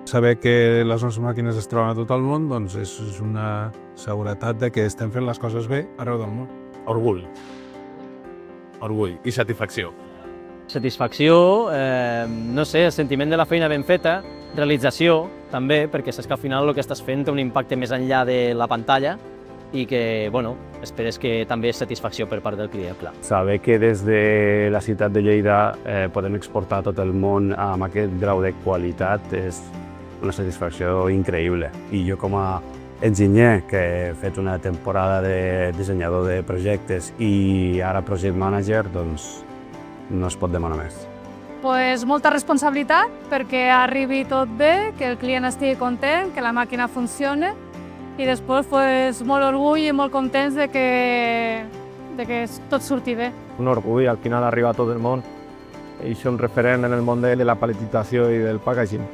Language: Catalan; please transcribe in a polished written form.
Saber que les nostres màquines es troben a tot el món doncs és una seguretat de que estem fent les coses bé arreu del món. Orgull. Orgull i satisfacció. Satisfacció, no sé, el sentiment de la feina ben feta, realització també, perquè saps que al final el que estàs fent té un impacte més enllà de la pantalla i que, bueno, esperes que també és satisfacció per part del client, clar. Saber que des de la ciutat de Lleida podem exportar a tot el món amb aquest grau de qualitat és una satisfacció increïble. I jo com a enginyer, que he fet una temporada de dissenyador de projectes i ara project manager, doncs no es pot demanar més. Pues molta responsabilitat perquè arribi tot bé, que el client estigui content, que la màquina funcione i després pues, molt orgull i molt contents de que tot surti bé. Un orgull, al final arriba a tot el món i som referent en el món de la paletització i del packaging.